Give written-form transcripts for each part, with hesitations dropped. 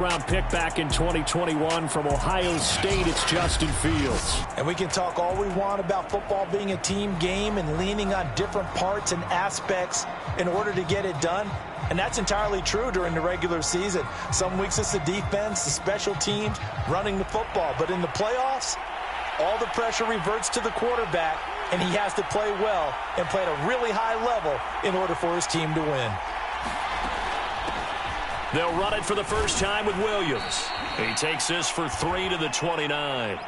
Round pick back in 2021 from Ohio State, it's Justin Fields. And we can talk all we want about football being a team game and leaning on different parts and aspects in order to get it done. And that's entirely true during the regular season. Some weeks it's the defense, the special teams, running the football. But in the playoffs, all the pressure reverts to the quarterback, and he has to play well and play at a really high level in order for his team to win. They'll run it for the first time with Williams. He takes this for 3 to the 29.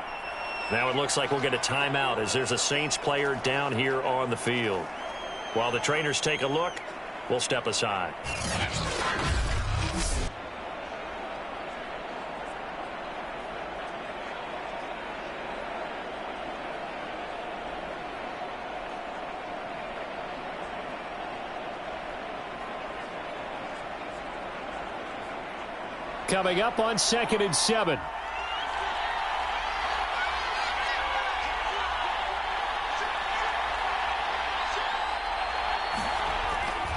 Now it looks like we'll get a timeout as there's a Saints player down here on the field. While the trainers take a look, we'll step aside. Coming up on 2nd and 7.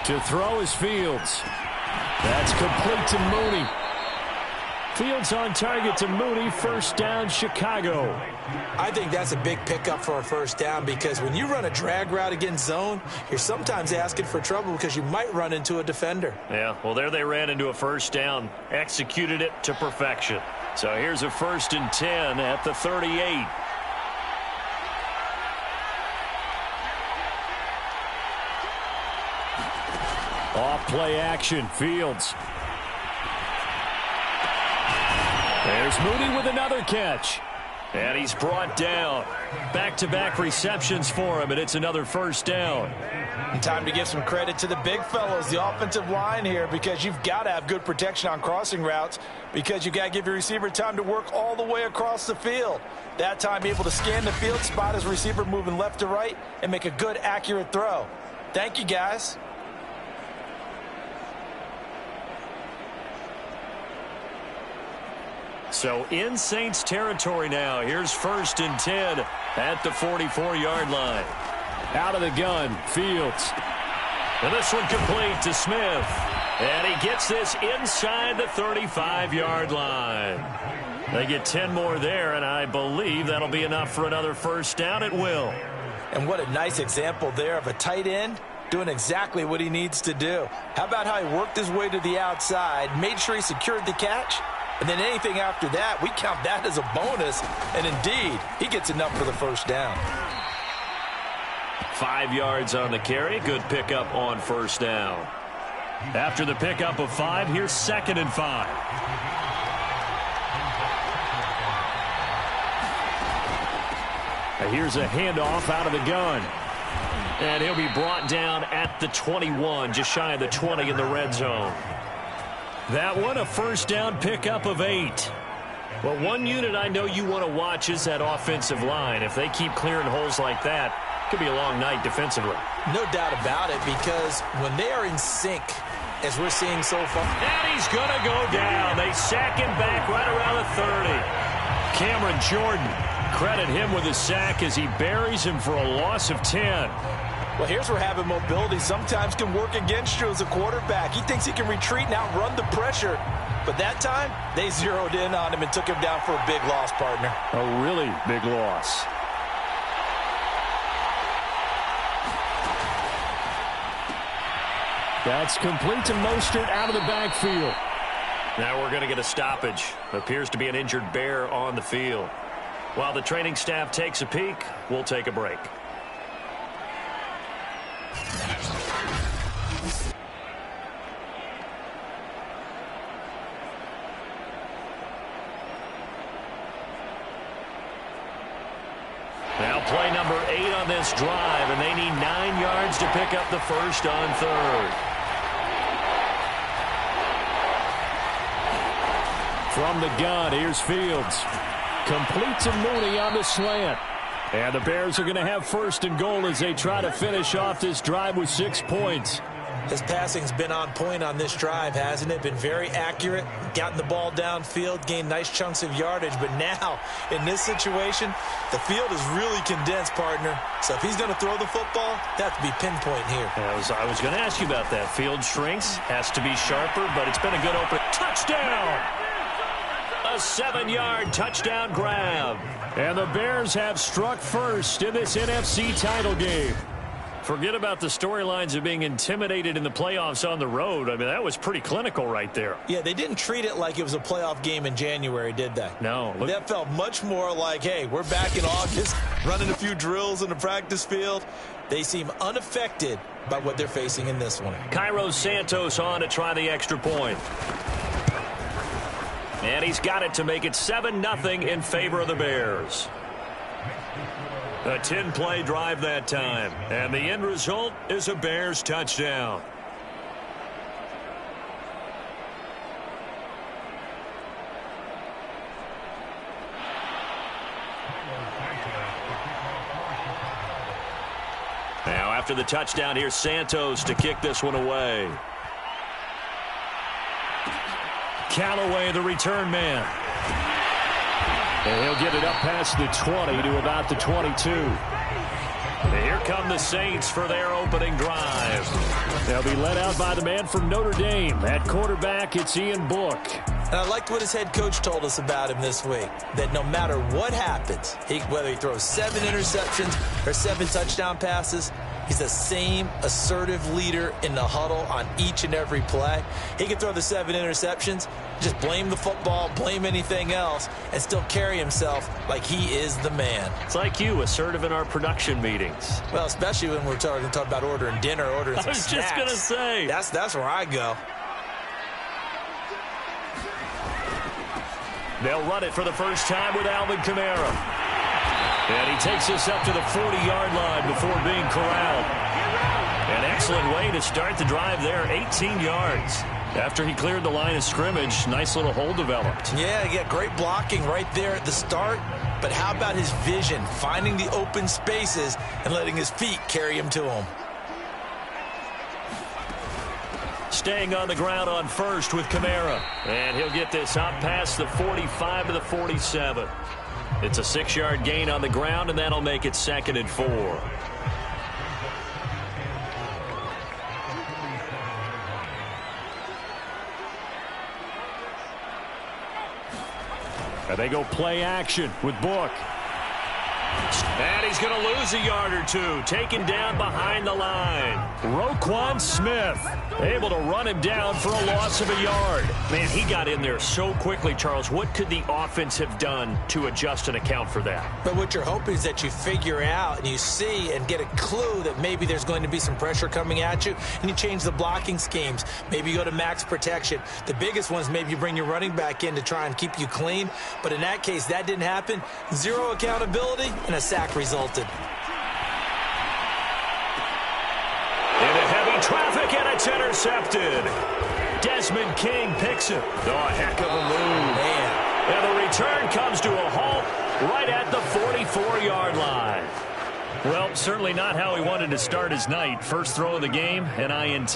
To throw is Fields. That's complete to Mooney. Fields on target to Mooney. First down, Chicago. I think that's a big pickup for a first down because when you run a drag route against zone, you're sometimes asking for trouble because you might run into a defender. Yeah, well, there they ran into a first down, executed it to perfection. So here's a 1st and 10 at the 38. Off play action, Fields. There's Mooney with another catch. And he's brought down. Back-to-back receptions for him, and it's another first down. And time to give some credit to the big fellows, the offensive line here, because you've got to have good protection on crossing routes because you've got to give your receiver time to work all the way across the field. That time able to scan the field, spot his receiver moving left to right, and make a good, accurate throw. Thank you, guys. So in Saints territory now. Here's 1st and 10 at the 44-yard line. Out of the gun, Fields. And this one complete to Smith. And he gets this inside the 35-yard line. They get 10 more there, and I believe that'll be enough for another first down. It will. And what a nice example there of a tight end doing exactly what he needs to do. How about how he worked his way to the outside, made sure he secured the catch, and then anything after that, we count that as a bonus. And indeed, he gets enough for the first down. 5 yards on the carry. Good pickup on first down. After the pickup of 5, here's 2nd and 5. Here's a handoff out of the gun. And he'll be brought down at the 21, just shy of the 20 in the red zone. That one, a first down pickup of 8. Well, one unit I know you want to watch is that offensive line. If they keep clearing holes like that, it could be a long night defensively. No doubt about it, because when they are in sync, as we're seeing so far. And he's going to go down. They sack him back right around the 30. Cameron Jordan, credit him with a sack as he buries him for a loss of 10. Well, here's where having mobility sometimes can work against you as a quarterback. He thinks he can retreat and outrun the pressure. But that time, they zeroed in on him and took him down for a big loss, partner. A really big loss. That's complete to Mostert out of the backfield. Now we're going to get a stoppage. Appears to be an injured bear on the field. While the training staff takes a peek, we'll take a break. Now play number 8 on this drive, and they need 9 yards to pick up the first on 3rd. From the gun, here's Fields. Complete to Mooney on the slant. And the Bears are going to have 1st and goal as they try to finish off this drive with 6 points. His passing's been on point on this drive, hasn't it? Been very accurate, gotten the ball downfield, gained nice chunks of yardage. But now, in this situation, the field is really condensed, partner. So if he's going to throw the football, that to be pinpoint here. I was going to ask you about that. Field shrinks, has to be sharper, but it's been a good open. Touchdown! A 7-yard touchdown grab. And the Bears have struck first in this NFC title game. Forget about the storylines of being intimidated in the playoffs on the road. I mean, that was pretty clinical right there. Yeah, they didn't treat it like it was a playoff game in January, did they? No. That felt much more like, hey, we're back in August, running a few drills in the practice field. They seem unaffected by what they're facing in this one. Cairo Santos on to try the extra point. And he's got it to make it 7-0 in favor of the Bears. A 10-play drive that time. And the end result is a Bears touchdown. Now after the touchdown, here's Santos to kick this one away. Callaway, the return man. And he'll get it up past the 20 to about the 22. And here come the Saints for their opening drive. They'll be led out by the man from Notre Dame. At quarterback, it's Ian Book. And I liked what his head coach told us about him this week, that no matter what happens, whether he throws 7 interceptions or 7 touchdown passes, he's the same assertive leader in the huddle on each and every play. He can throw the 7 interceptions, just blame the football, blame anything else, and still carry himself like he is the man. It's like you, assertive in our production meetings. Well, especially when we're talking about ordering dinner, ordering some snacks. I was just going to say. That's where I go. They'll run it for the first time with Alvin Kamara. And he takes us up to the 40-yard line before being corralled. An excellent way to start the drive there, 18 yards. After he cleared the line of scrimmage, nice little hole developed. Yeah, he got great blocking right there at the start. But how about his vision, finding the open spaces and letting his feet carry him to him? Staying on the ground on first with Kamara. And he'll get this up past the 45 to the 47. It's a 6-yard gain on the ground, and that'll make it 2nd and 4. And they go play action with Book. And he's going to lose a yard or two. Taken down behind the line. Roquan Smith able to run him down for a loss of a yard. Man, he got in there so quickly, Charles. What could the offense have done to adjust and account for that? But what you're hoping is that you figure out and you see and get a clue that maybe there's going to be some pressure coming at you, and you change the blocking schemes. Maybe you go to max protection. The biggest one is maybe you bring your running back in to try and keep you clean. But in that case, that didn't happen. 0 accountability, and a sack resulted. Into heavy traffic, and it's intercepted. Desmond King picks it. Oh, heck of a move. Man. And the return comes to a halt right at the 44-yard line. Well, certainly not how he wanted to start his night. First throw of the game, an INT.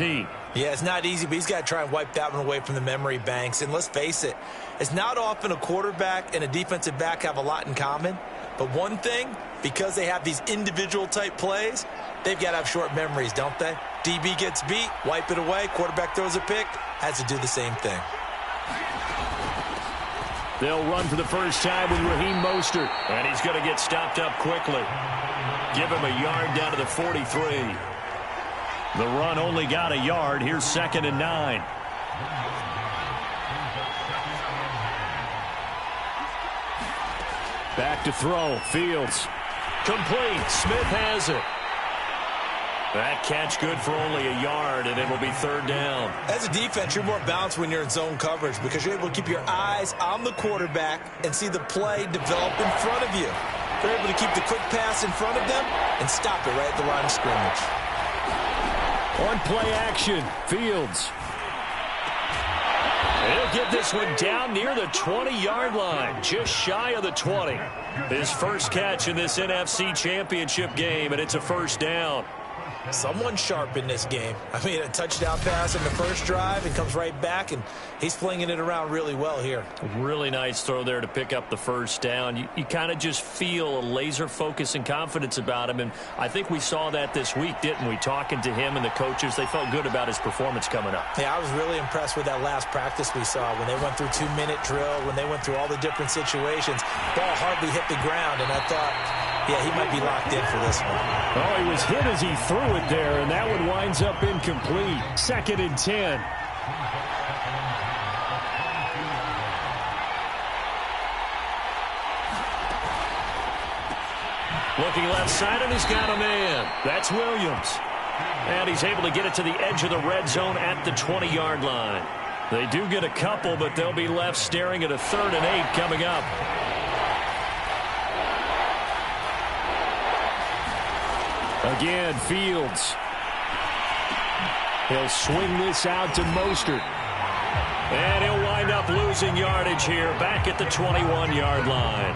Yeah, it's not easy, but he's got to try and wipe that one away from the memory banks. And let's face it, it's not often a quarterback and a defensive back have a lot in common. But one thing, because they have these individual type plays, they've got to have short memories, don't they? DB gets beat, wipe it away, quarterback throws a pick, has to do the same thing. They'll run for the first time with Raheem Mostert. And he's going to get stopped up quickly. Give him a yard down to the 43. The run only got a yard. Here's 2nd and 9. Back to throw. Fields. Complete. Smith has it. That catch good for only a yard, and it'll be 3rd down. As a defense, you're more balanced when you're in zone coverage because you're able to keep your eyes on the quarterback and see the play develop in front of you. They're able to keep the quick pass in front of them and stop it right at the line of scrimmage. On play action, Fields. He'll get this one down near the 20-yard line, just shy of the 20. His first catch in this NFC Championship game, and it's a 1st down. Someone sharp in this game. I mean, a touchdown pass in the first drive and comes right back, and he's flinging it around really well here. Really nice throw there to pick up the first down. You kind of just feel a laser focus and confidence about him, and I think we saw that this week, didn't we? Talking to him and the coaches, they felt good about his performance coming up. Yeah, I was really impressed with that last practice we saw when they went through 2-minute drill, when they went through all the different situations. Ball hardly hit the ground, and I thought, yeah, he might be locked in for this one. Oh, he was hit as he threw it there, and that one winds up incomplete. 2nd and 10. Looking left side, and he's got a man. That's Williams. And he's able to get it to the edge of the red zone at the 20-yard line. They do get a couple, but they'll be left staring at a 3rd and 8 coming up. Again, Fields. He'll swing this out to Mostert. And he'll wind up losing yardage here back at the 21-yard line.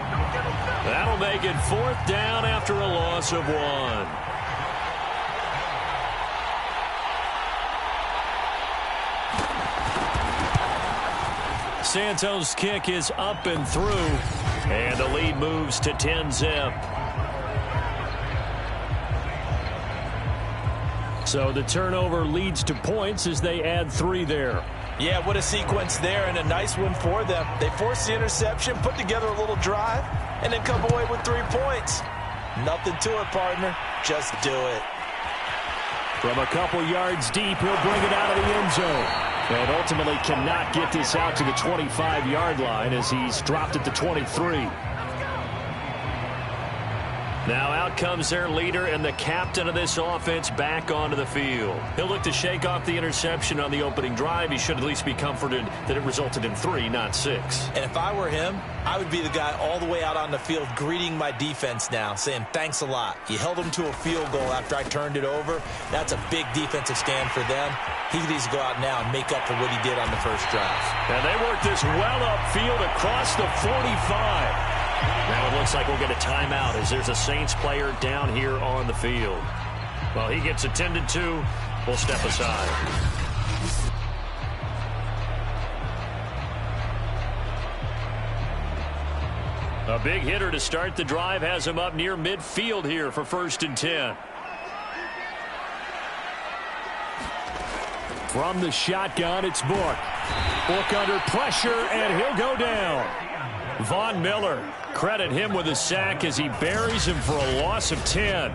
That'll make it 4th down after a loss of 1. Santos' kick is up and through, and the lead moves to 10-zip. So the turnover leads to points as they add 3 there. Yeah, what a sequence there, and a nice one for them. They forced the interception, put together a little drive, and then come away with 3 points. Nothing to it, partner. Just do it. From a couple yards deep, he'll bring it out of the end zone. And ultimately cannot get this out to the 25-yard line as he's dropped at the 23. Now out comes their leader and the captain of this offense back onto the field. He'll look to shake off the interception on the opening drive. He should at least be comforted that it resulted in 3, not 6. And if I were him, I would be the guy all the way out on the field greeting my defense now, saying thanks a lot. You held them to a field goal after I turned it over. That's a big defensive stand for them. He needs to go out now and make up for what he did on the first drive. And they work this well upfield across the 45. Now it looks like we'll get a timeout as there's a Saints player down here on the field. Well, he gets attended to. We'll step aside. A big hitter to start the drive has him up near midfield here for 1st and 10. From the shotgun, it's Book. Book under pressure, and he'll go down. Von Miller, credit him with a sack as he buries him for a loss of 10.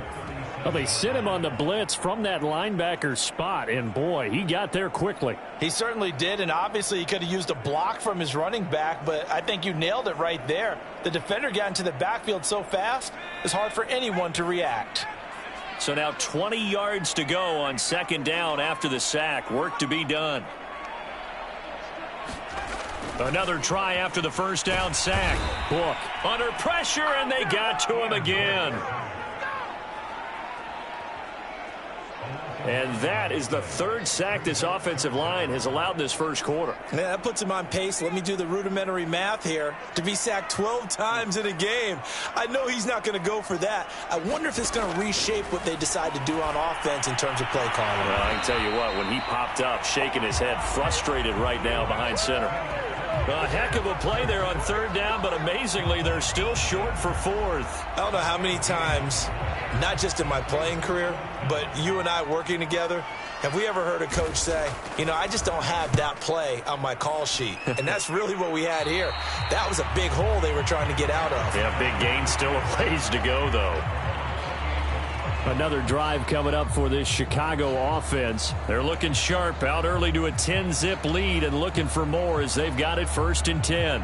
Well, they sent him on the blitz from that linebacker spot, and boy, he got there quickly. He certainly did, and obviously he could have used a block from his running back, but I think you nailed it right there. The defender got into the backfield so fast, it's hard for anyone to react. So now 20 yards to go on 2nd down after the sack. Work to be done. Another try after the first down sack. Book under pressure, and they got to him again. And that is the 3rd sack this offensive line has allowed in this first quarter. Yeah, that puts him on pace. Let me do the rudimentary math here. To be sacked 12 times in a game, I know he's not going to go for that. I wonder if it's going to reshape what they decide to do on offense in terms of play calling. Well, I can tell you what, when he popped up, shaking his head, frustrated right now behind center. A heck of a play there on 3rd down, but amazingly, they're still short for 4th. I don't know how many times, not just in my playing career, but you and I working together, have we ever heard a coach say, you know, I just don't have that play on my call sheet. And that's really what we had here. That was a big hole they were trying to get out of. Yeah, big gain, still a ways to go, though. Another drive coming up for this Chicago offense. They're looking sharp, out early to a 10-zip lead and looking for more as they've got it 1st and 10.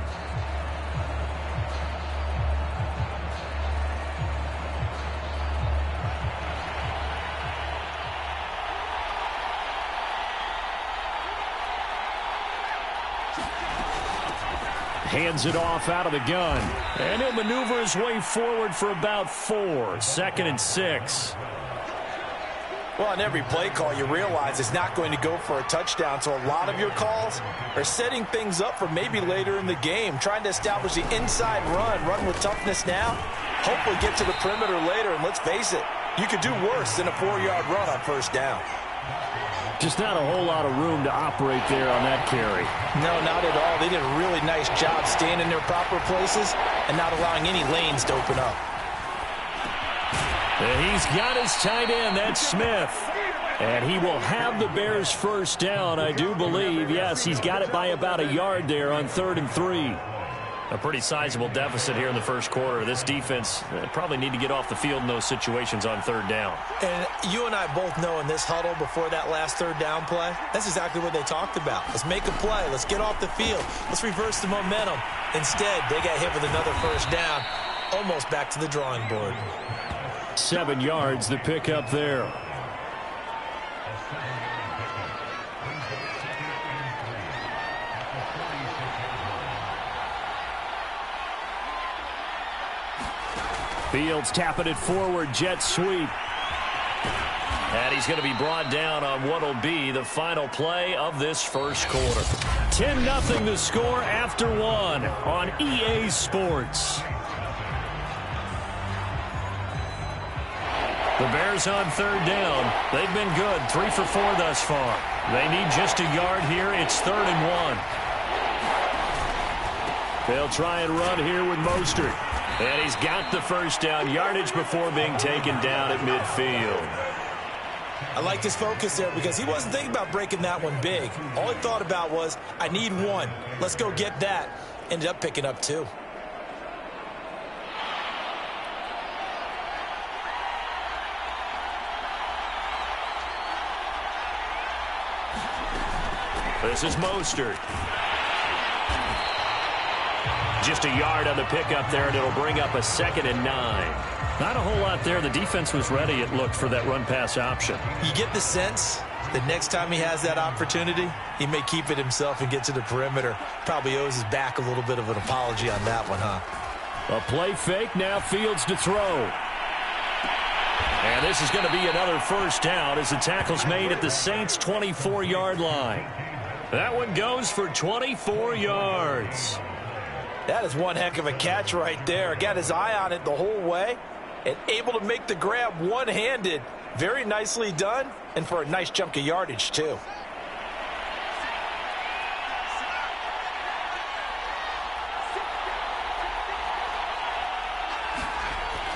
Hands it off out of the gun. And he'll maneuver his way forward for about 4. 2nd and 6. Well, on every play call, you realize it's not going to go for a touchdown. So a lot of your calls are setting things up for maybe later in the game, trying to establish the inside run with toughness now, hopefully get to the perimeter later. And let's face it, You could do worse than a 4-yard run on first down. Just not a whole lot of room to operate there on that carry. No, not at all. They did a really nice job staying in their proper places and not allowing any lanes to open up. And he's got his tight end. That's Smith. And he will have the Bears first down, I do believe. Yes, he's got it by about a yard there on 3rd and 3. A pretty sizable deficit here in the first quarter. This defense probably need to get off the field in those situations on 3rd down. And you and I both know in this huddle before that last 3rd down play, that's exactly what they talked about. Let's make a play. Let's get off the field. Let's reverse the momentum. Instead, they got hit with another first down, almost back to the drawing board. 7 yards, the pickup there. Fields tapping it forward, jet sweep. And he's going to be brought down on what will be the final play of this first quarter. 10-0 the score after 1 on EA Sports. The Bears on 3rd down. They've been good, 3 for 4 thus far. They need just a yard here. It's 3rd and 1. They'll try and run here with Mostert. And he's got the first down, yardage before being taken down at midfield. I like his focus there because he wasn't thinking about breaking that one big. All he thought about was, I need 1. Let's go get that. Ended up picking up 2. This is Mostert. Just a yard on the pickup there, and it'll bring up a 2nd and 9. Not a whole lot there. The defense was ready, it looked, for that run-pass option. You get the sense that next time he has that opportunity, he may keep it himself and get to the perimeter. Probably owes his back a little bit of an apology on that one, huh? A play fake, now Fields to throw. And this is going to be another first down as the tackle's made at the Saints' 24-yard line. That one goes for 24 yards. That is one heck of a catch right there. Got his eye on it the whole way and able to make the grab one-handed. Very nicely done, and for a nice chunk of yardage, too.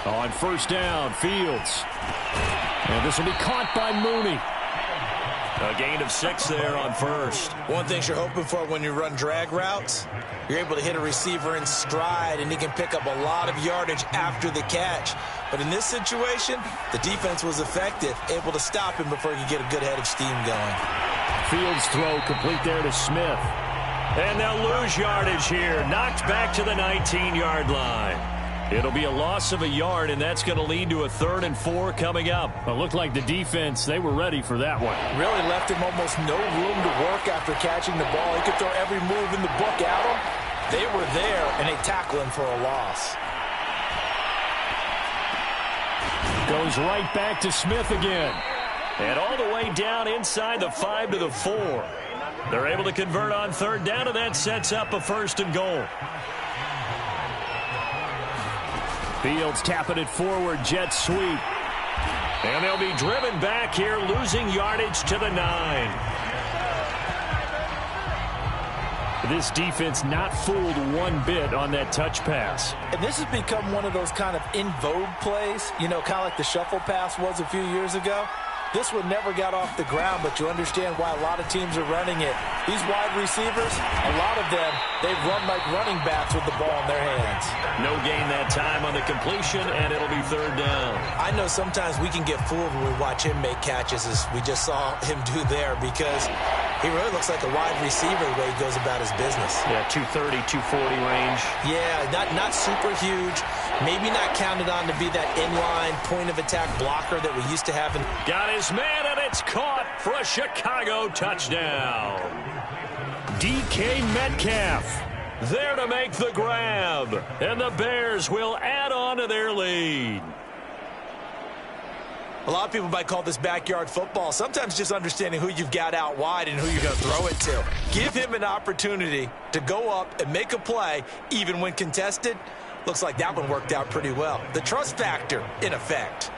On first down, Fields. And this will be caught by Mooney. A gain of 6 there on first. One thing you're hoping for when you run drag routes, you're able to hit a receiver in stride, and he can pick up a lot of yardage after the catch. But in this situation, the defense was effective, able to stop him before he could get a good head of steam going. Fields throw complete there to Smith. And they'll lose yardage here. Knocked back to the 19-yard line. It'll be a loss of a yard, and that's going to lead to a 3rd and 4 coming up. It looked like the defense, they were ready for that one. Really left him almost no room to work after catching the ball. He could throw every move in the book at him. They were there, and they tackle him for a loss. Goes right back to Smith again. And all the way down inside the 5 to the 4. They're able to convert on 3rd down, and that sets up a 1st and goal. Fields tapping it forward, jet sweep. And they'll be driven back here, losing yardage to the 9. This defense not fooled one bit on that touch pass. And this has become one of those kind of in vogue plays, you know, kind of like the shuffle pass was a few years ago. This one never got off the ground, but you understand why a lot of teams are running it. These wide receivers, a lot of them, they run like running backs with the ball in their hands. No gain that time on the completion, and it'll be 3rd down. I know sometimes we can get fooled when we watch him make catches, as we just saw him do there, because he really looks like a wide receiver the way he goes about his business. Yeah, 230, 240 range. Yeah, not super huge. Maybe not counted on to be that inline point-of-attack blocker that we used to have. Got his man, and it's caught for a Chicago touchdown. DK Metcalf there to make the grab, and the Bears will add on to their lead. A lot of people might call this backyard football. Sometimes just understanding who you've got out wide and who you're going to throw it to. Give him an opportunity to go up and make a play, even when contested. Looks like that one worked out pretty well. The trust factor in effect.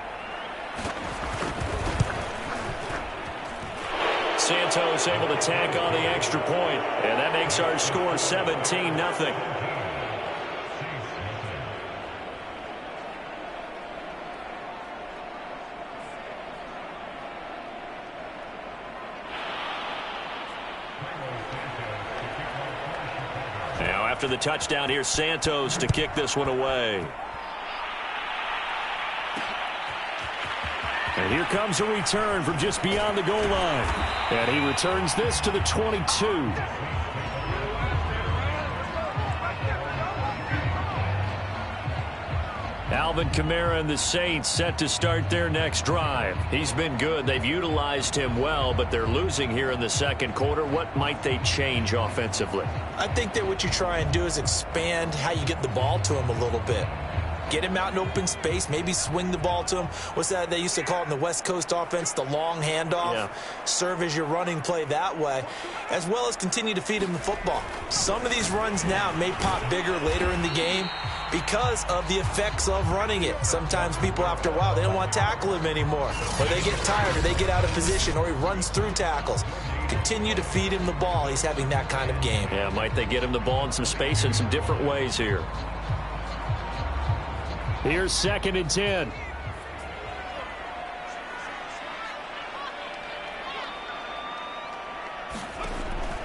Santos able to tack on the extra point, and that makes our score 17-0. Now after the touchdown, here's Santos to kick this one away. And here comes a return from just beyond the goal line. And he returns this to the 22. Alvin Kamara and the Saints set to start their next drive. He's been good. They've utilized him well, but they're losing here in the second quarter. What might they change offensively? I think that what you try and do is expand how you get the ball to him a little bit. Get him out in open space, maybe swing the ball to him. What's that they used to call it in the West Coast offense, the long handoff? Yeah. Serve as your running play that way, as well as continue to feed him the football. Some of these runs now may pop bigger later in the game because of the effects of running it. Sometimes people, after a while, they don't want to tackle him anymore, or they get tired, or they get out of position, or he runs through tackles. Continue to feed him the ball. He's having that kind of game. Yeah, might they get him the ball in some space in some different ways here. Here's 2nd and 10.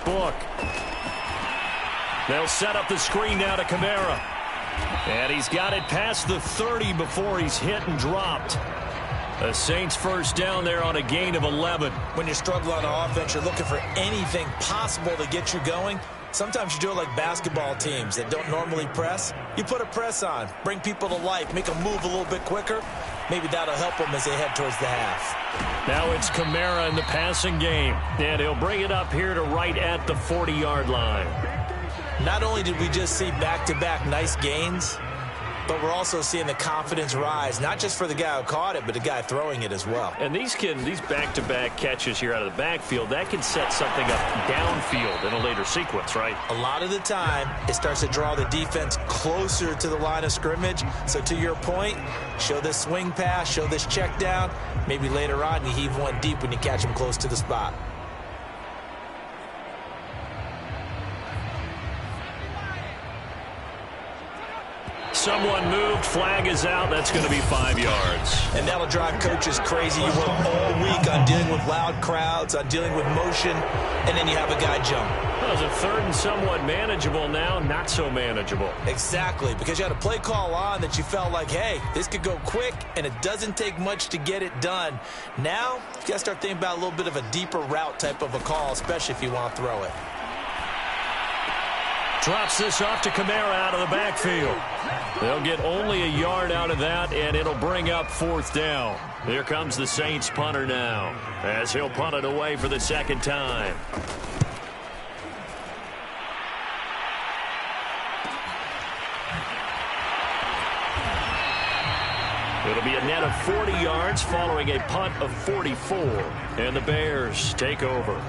Book. They'll set up the screen now to Kamara. And he's got it past the 30 before he's hit and dropped. The Saints first down there on a gain of 11. When you're struggling on offense, you're looking for anything possible to get you going. Sometimes you do it like basketball teams that don't normally press. You put a press on, bring people to life, make them move a little bit quicker. Maybe that'll help them as they head towards the half. Now it's Kamara in the passing game, and he'll bring it up here to right at the 40-yard line. Not only did we just see back-to-back nice gains, but we're also seeing the confidence rise, not just for the guy who caught it, but the guy throwing it as well. And these back-to-back catches here out of the backfield, that can set something up downfield in a later sequence, right? A lot of the time, it starts to draw the defense closer to the line of scrimmage. So to your point, show this swing pass, show this check down. Maybe later on you heave one deep when you catch him close to the spot. Someone moved, flag is out, that's going to be 5 yards. And that'll drive coaches crazy. You work all week on dealing with loud crowds, on dealing with motion, and then you have a guy jump. Well, it's a 3rd and somewhat manageable, now not so manageable. Exactly, because you had a play call on that you felt like, hey, this could go quick, and it doesn't take much to get it done. Now, you got to start thinking about a little bit of a deeper route type of a call, especially if you want to throw it. Drops this off to Kamara out of the backfield. They'll get only a yard out of that, and it'll bring up 4th down. Here comes the Saints punter now, as he'll punt it away for the 2nd time. It'll be a net of 40 yards following a punt of 44, and the Bears take over.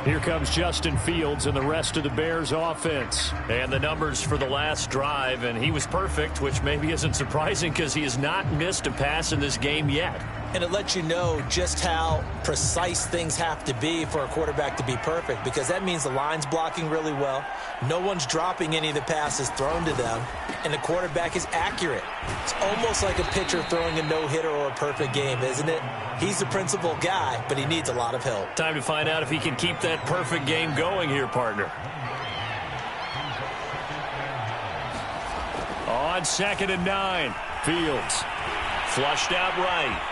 Here comes Justin Fields and the rest of the Bears offense. And the numbers for the last drive, and he was perfect, which maybe isn't surprising because he has not missed a pass in this game yet. And it lets you know just how precise things have to be for a quarterback to be perfect, because that means the line's blocking really well, no one's dropping any of the passes thrown to them, and the quarterback is accurate. It's almost like a pitcher throwing a no-hitter or a perfect game, isn't it? He's the principal guy, but he needs a lot of help. Time to find out if he can keep that perfect game going here, partner. On 2nd and 9, Fields flushed out right.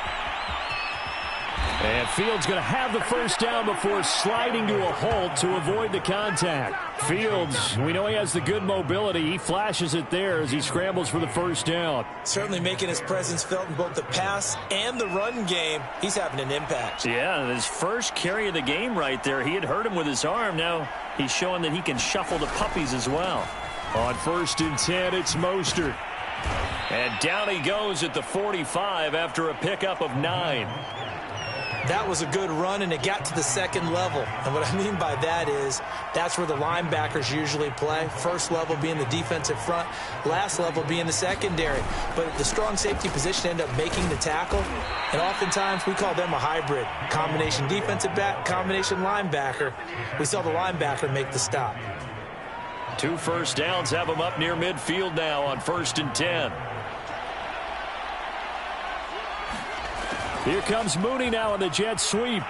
And Fields going to have the first down before sliding to a halt to avoid the contact. Fields, we know he has the good mobility. He flashes it there as he scrambles for the first down. Certainly making his presence felt in both the pass and the run game. He's having an impact. Yeah, his first carry of the game right there. He had hurt him with his arm. Now he's showing that he can shuffle the puppies as well. On 1st and 10, it's Mostert. And down he goes at the 45 after a pickup of 9. That was a good run, and it got to the second level. And what I mean by that is that's where the linebackers usually play. First level being the defensive front, last level being the secondary. But the strong safety position ended up making the tackle, and oftentimes we call them a hybrid. Combination defensive back, combination linebacker. We saw the linebacker make the stop. 2 first downs have them up near midfield now on 1st and 10. Here comes Mooney now in the jet sweep.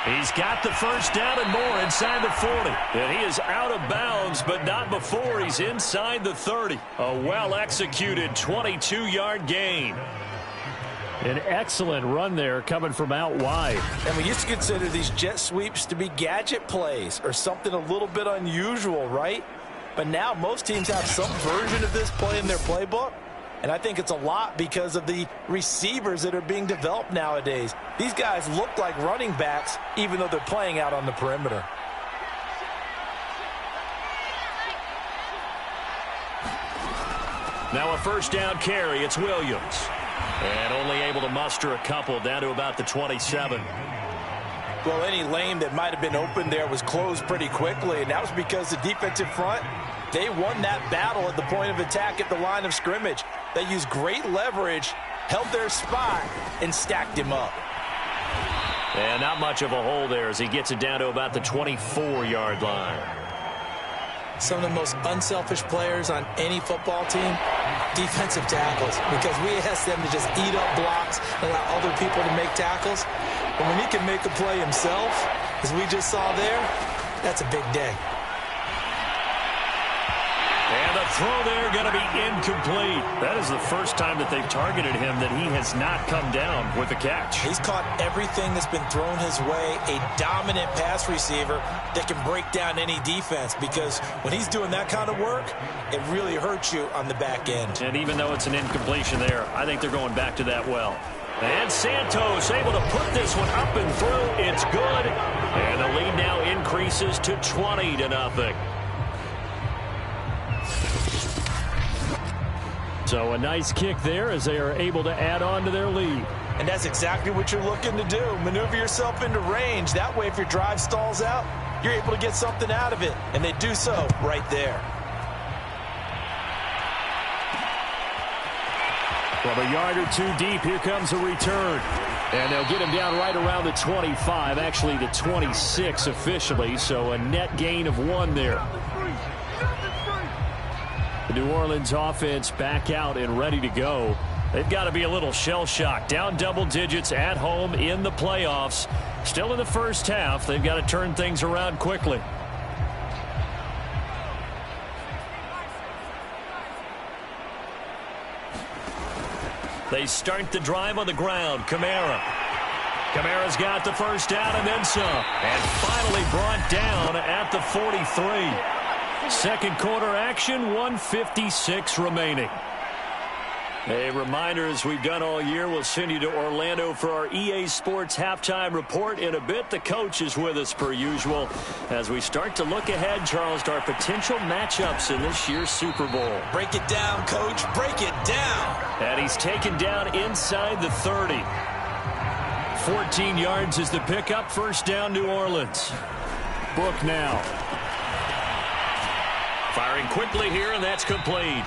He's got the first down and more inside the 40. And he is out of bounds, but not before he's inside the 30. A well-executed 22-yard gain. An excellent run there coming from out wide. And we used to consider these jet sweeps to be gadget plays or something a little bit unusual, right? But now most teams have some version of this play in their playbook. And I think it's a lot because of the receivers that are being developed nowadays. These guys look like running backs, even though they're playing out on the perimeter. Now a first down carry. It's Williams. And only able to muster a couple down to about the 27. Well, any lane that might have been open there was closed pretty quickly, and that was because the defensive front, they won that battle at the point of attack at the line of scrimmage. They used great leverage, held their spot, and stacked him up. And not much of a hole there as he gets it down to about the 24-yard line. Some of the most unselfish players on any football team, defensive tackles, because we ask them to just eat up blocks and allow other people to make tackles. But when he can make a play himself, as we just saw there, that's a big day. And the throw there going to be incomplete. That is the first time that they've targeted him that he has not come down with a catch. He's caught everything that's been thrown his way, a dominant pass receiver that can break down any defense, because when he's doing that kind of work, it really hurts you on the back end. And even though it's an incompletion there, I think they're going back to that well. And Santos able to put this one up and through. It's good. And the lead now increases to 20-0. So a nice kick there as they are able to add on to their lead. And that's exactly what you're looking to do. Maneuver yourself into range. That way, if your drive stalls out, you're able to get something out of it. And they do so right there. Well, a yard or two deep, here comes a return. And they'll get him down right around the 25, actually the 26 officially, so a net gain of 1 there. The New Orleans offense back out and ready to go. They've got to be a little shell-shocked. Down double digits at home in the playoffs. Still in the first half. They've got to turn things around quickly. They start the drive on the ground. Kamara's got the first down and then some. And finally brought down at the 43. Second quarter action, 1:56 remaining. A reminder, as we've done all year, we'll send you to Orlando for our EA Sports halftime report in a bit. The coach is with us per usual as we start to look ahead, Charles, to our potential matchups in this year's Super Bowl. Break it down, Coach. Break it down. And he's taken down inside the 30. 14 yards is the pickup. First down, New Orleans. Book now. Firing quickly here, and that's complete.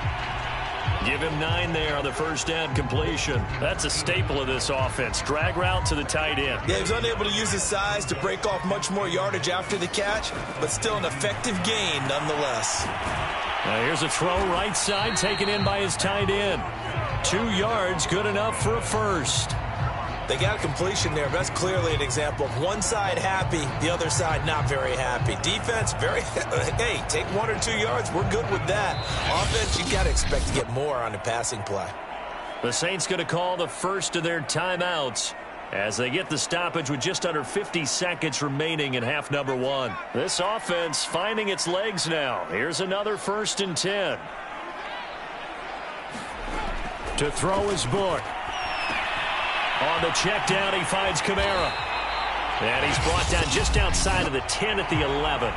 Give him 9 there on the first down completion. That's a staple of this offense. Drag route to the tight end. Yeah, he was unable to use his size to break off much more yardage after the catch, but still an effective gain nonetheless. Now here's a throw right side taken in by his tight end. 2 yards, good enough for a first. They got a completion there, but that's clearly an example of one side happy, the other side not very happy. Defense, very, hey, take 1 or 2 yards, we're good with that. Offense, you got to expect to get more on the passing play. The Saints going to call the first of their timeouts as they get the stoppage with just under 50 seconds remaining in half number 1. This offense finding its legs now. Here's another 1st and 10. To throw is Book. On the check down, he finds Kamara. And he's brought down just outside of the 10 at the 11.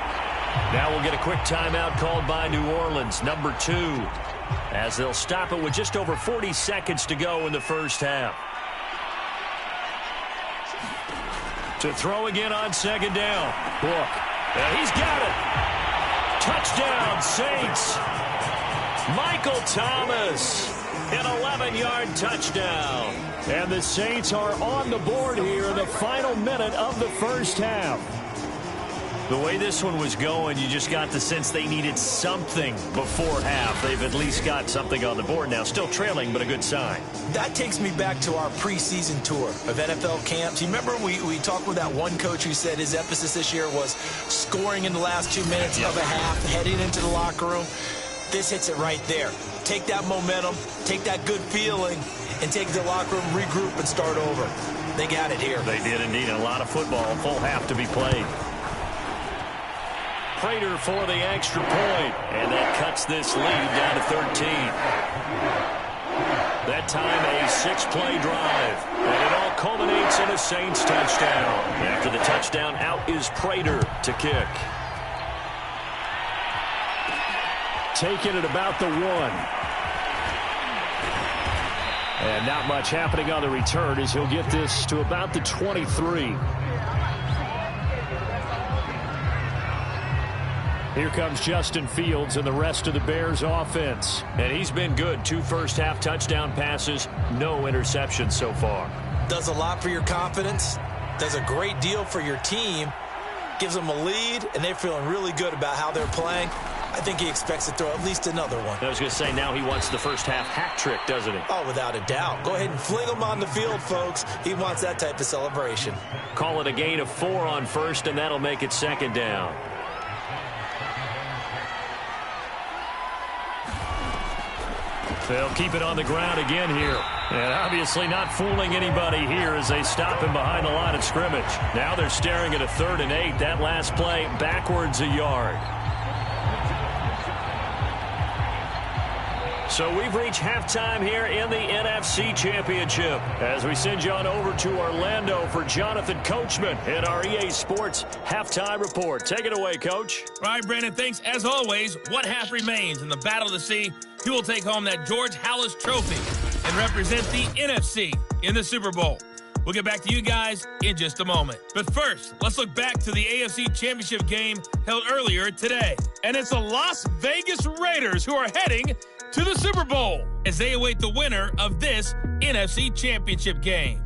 Now we'll get a quick timeout called by New Orleans, number 2, as they'll stop it with just over 40 seconds to go in the first half. To throw again on second down. Book. He's got it. Touchdown, Saints. Michael Thomas. An 11-yard touchdown. And the Saints are on the board here in the final minute of the first half. The way this one was going, you just got the sense they needed something before half. They've at least got something on the board now. Still trailing, but a good sign. That takes me back to our preseason tour of NFL camps. You remember we talked with that one coach who said his emphasis this year was scoring in the last 2 minutes of a half, heading into the locker room. This hits it right there. Take that momentum, take that good feeling, and take the locker room, regroup, and start over. They got it here. They did indeed. A lot of football, a full half to be played. Prater for the extra point, and that cuts this lead down to 13. That time a 6-play drive, and it all culminates in a Saints touchdown. After the touchdown, out is Prater to kick. Taking it about the 1. And not much happening on the return as he'll get this to about the 23. Here comes Justin Fields and the rest of the Bears offense. And he's been good. 2 first-half touchdown passes, no interceptions so far. Does a lot for your confidence. Does a great deal for your team. Gives them a lead, and they're feeling really good about how they're playing. I think he expects to throw at least another one. I was going to say, now he wants the first-half hat trick, doesn't he? Oh, without a doubt. Go ahead and fling him on the field, folks. He wants that type of celebration. Call it a gain of 4 on first, and that'll make it second down. They'll keep it on the ground again here. And obviously not fooling anybody here as they stop him behind the line of scrimmage. Now they're staring at a 3rd and 8. That last play backwards a yard. So we've reached halftime here in the NFC Championship as we send you on over to Orlando for Jonathan Coachman in our EA Sports Halftime Report. Take it away, Coach. All right, Brandon, thanks. As always, what half remains in the battle to see who will take home that George Halas Trophy and represent the NFC in the Super Bowl. We'll get back to you guys in just a moment. But first, let's look back to the AFC Championship game held earlier today. And it's the Las Vegas Raiders who are heading to the Super Bowl as they await the winner of this NFC Championship game.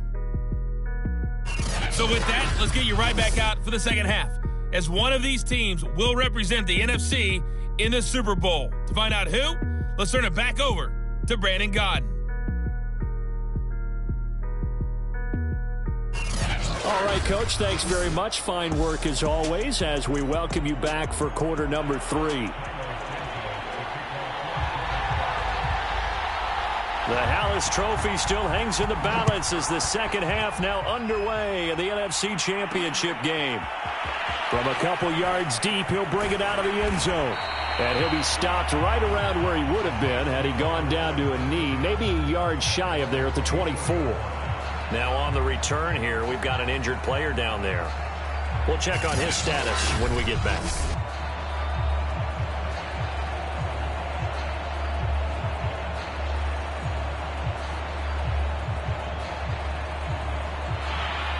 So with that, let's get you right back out for the second half, as one of these teams will represent the NFC in the Super Bowl. To find out who, let's turn it back over to Brandon Godden. All right, Coach, thanks very much. Fine work as always as we welcome you back for quarter number 3. The Halas Trophy still hangs in the balance as the second half now underway in the NFC Championship game. From a couple yards deep, he'll bring it out of the end zone. And he'll be stopped right around where he would have been had he gone down to a knee, maybe a yard shy of there at the 24. Now on the return here, we've got an injured player down there. We'll check on his status when we get back.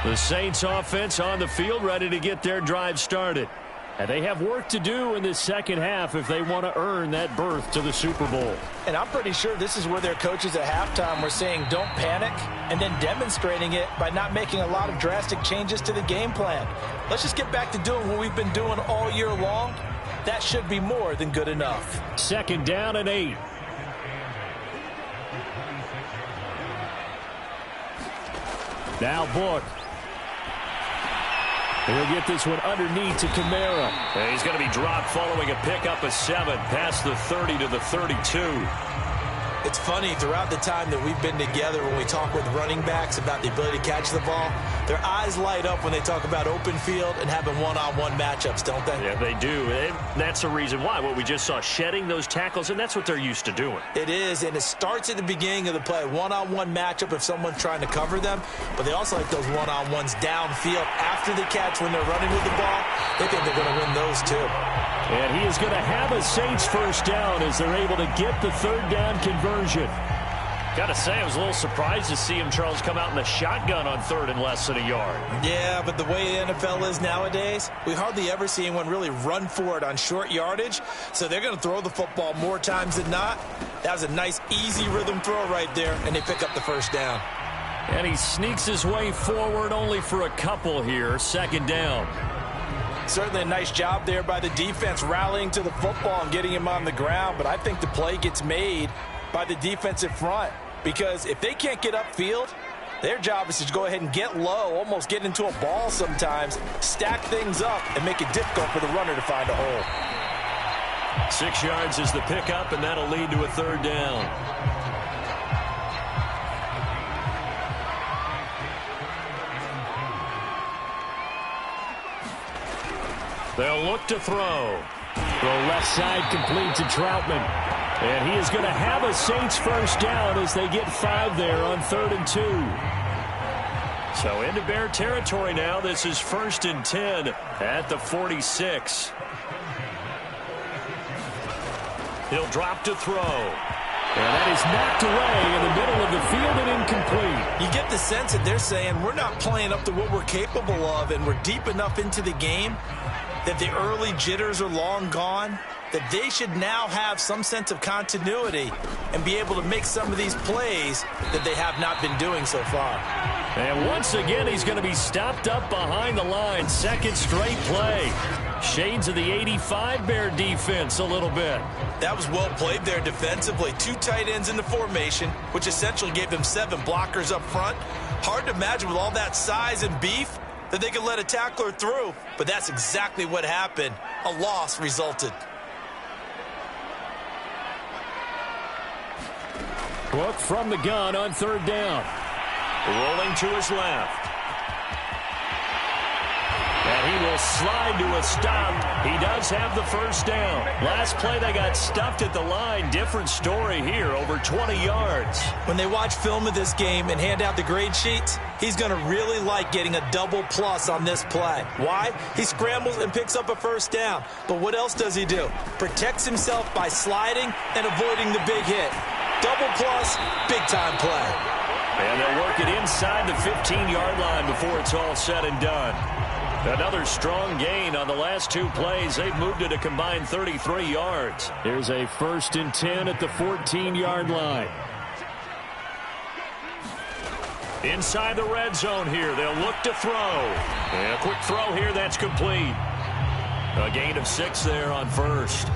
The Saints offense on the field ready to get their drive started. And they have work to do in this second half if they want to earn that berth to the Super Bowl. And I'm pretty sure this is where their coaches at halftime were saying don't panic, and then demonstrating it by not making a lot of drastic changes to the game plan. Let's just get back to doing what we've been doing all year long. That should be more than good enough. Second down and 8. Now Book. He'll get this one underneath to Kamara. And he's going to be dropped following a pickup of 7 past the 30 to the 32. It's funny, throughout the time that we've been together, when we talk with running backs about the ability to catch the ball, their eyes light up when they talk about open field and having one-on-one matchups, don't they? Yeah, they do. And that's the reason why. What we just saw, shedding those tackles, and that's what they're used to doing. It is, and it starts at the beginning of the play. One-on-one matchup if someone's trying to cover them, but they also like those one-on-ones downfield after the catch when they're running with the ball. They think they're going to win those too. And he is going to have a Saints first down as they're able to get the third down conversion. Gotta say, I was a little surprised to see him, Charles, come out in the shotgun on third and less than a yard. Yeah, but the way the NFL is nowadays, we hardly ever see anyone really run for it on short yardage. So they're going to throw the football more times than not. That was a nice, easy rhythm throw right there, and they pick up the first down. And he sneaks his way forward only for a couple here. Second down. Certainly a nice job there by the defense rallying to the football and getting him on the ground. But I think the play gets made by the defensive front. Because if they can't get upfield, their job is to go ahead and get low, almost get into a ball sometimes, stack things up, and make it difficult for the runner to find a hole. 6 yards is the pickup, and that'll lead to a third down. They'll look to throw. The left side complete to Troutman. And he is going to have a Saints first down as they get 5 there on 3rd and 2. So into Bear territory now. This is 1st and 10 at the 46. He'll drop to throw. And that is knocked away in the middle of the field and incomplete. You get the sense that they're saying we're not playing up to what we're capable of, and we're deep enough into the game that the early jitters are long gone, that they should now have some sense of continuity and be able to make some of these plays that they have not been doing so far. And once again, he's going to be stopped up behind the line. Second straight play. Shades of the 85 Bear defense a little bit. That was well played there defensively. 2 tight ends in the formation, which essentially gave them 7 blockers up front. Hard to imagine with all that size and beef that they could let a tackler through, but that's exactly what happened. A loss resulted. Book from the gun on 3rd down. Rolling to his left. And he will slide to a stop. He does have the first down. Last play they got stuffed at the line. Different story here, over 20 yards. When they watch film of this game and hand out the grade sheets, he's going to really like getting a double plus on this play. Why? He scrambles and picks up a first down. But what else does he do? Protects himself by sliding and avoiding the big hit. Double plus, big-time play. And they'll work it inside the 15-yard line before it's all said and done. Another strong gain on the last 2 plays. They've moved it a combined 33 yards. Here's a 1st and 10 at the 14-yard line. Inside the red zone here. They'll look to throw. And a quick throw here. That's complete. A gain of 6 there on first.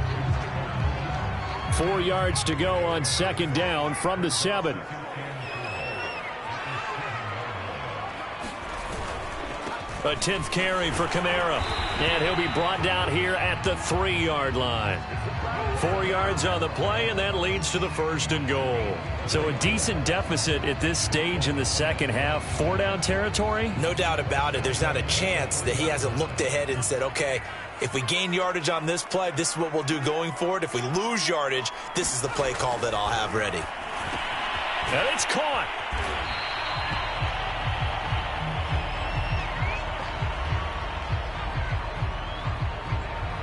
4 yards to go on 2nd down from the 7. A 10th carry for Kamara. And he'll be brought down here at the 3-yard line. 4 yards on the play, and that leads to the 1st and goal. So a decent deficit at this stage in the second half. 4-down territory? No doubt about it. There's not a chance that he hasn't looked ahead and said, okay, if we gain yardage on this play, this is what we'll do going forward. If we lose yardage, this is the play call that I'll have ready. And it's caught.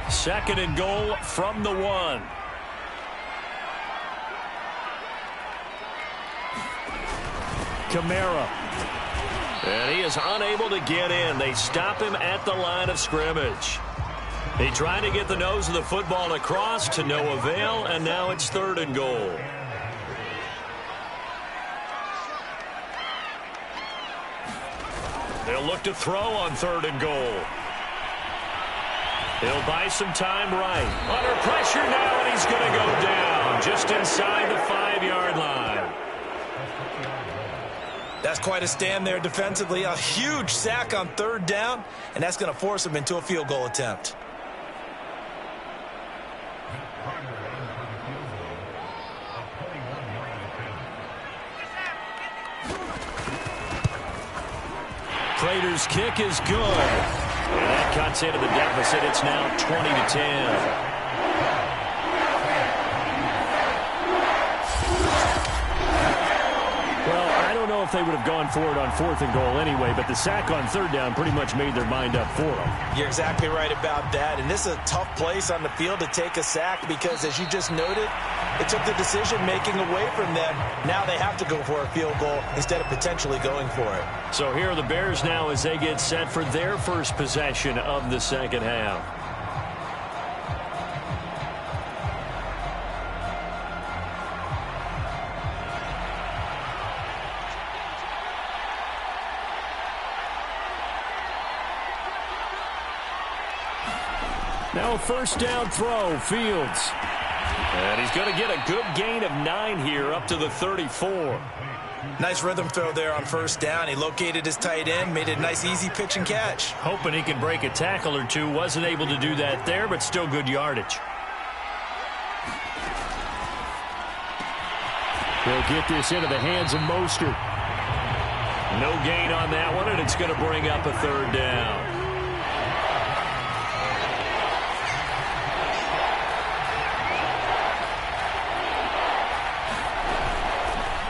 Second and goal from the 1. Kamara. And he is unable to get in. They stop him at the line of scrimmage. He tried to get the nose of the football across to no avail, and now it's 3rd and goal. They'll look to throw on 3rd and goal. He'll buy some time right. Under pressure now, and he's going to go down just inside the 5-yard line. That's quite a stand there defensively. A huge sack on 3rd down, and that's going to force him into a field goal attempt. Prater's kick is good. And that cuts into the deficit. It's now 20-10. Well, if they would have gone for it on 4th and goal anyway, but the sack on 3rd down pretty much made their mind up for them. You're exactly right about that, and this is a tough place on the field to take a sack because, as you just noted, It took the decision-making away from them. Now they have to go for a field goal instead of potentially going for it. So here are the Bears now as they get set for their first possession of the second half. Now a first down throw, Fields. And he's going to get a good gain of 9 here up to the 34. Nice rhythm throw there on first down. He located his tight end, made it a nice easy pitch and catch. Hoping he can break a tackle or two. Wasn't able to do that there, but still good yardage. They'll get this into the hands of Mostert. No gain on that one, and it's going to bring up a third down.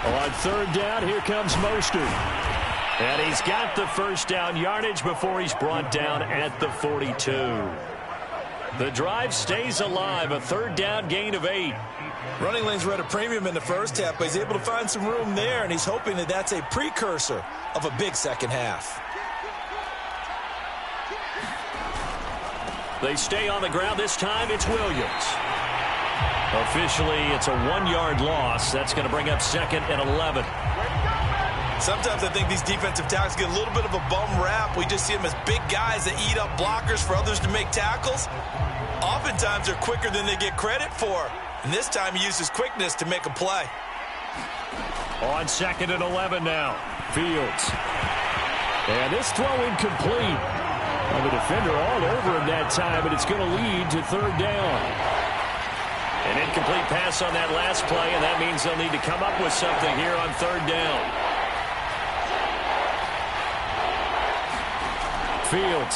On third down, here comes Mostert. And he's got the first down yardage before he's brought down at the 42. The drive stays alive, a third down gain of 8. Running lanes were at a premium in the first half, but he's able to find some room there, and he's hoping that that's a precursor of a big second half. They stay on the ground. This time it's Williams. Officially, it's a 1-yard loss. That's going to bring up second and 11. Sometimes I think these defensive tackles get a little bit of a bum rap. We just see them as big guys that eat up blockers for others to make tackles. Oftentimes, they're quicker than they get credit for. And this time, he uses quickness to make a play. On second and 11 now. Fields. And this throw incomplete. Well, the defender all over him that time, but it's going to lead to third down. An incomplete pass on that last play, and that means they'll need to come up with something here on third down. Fields.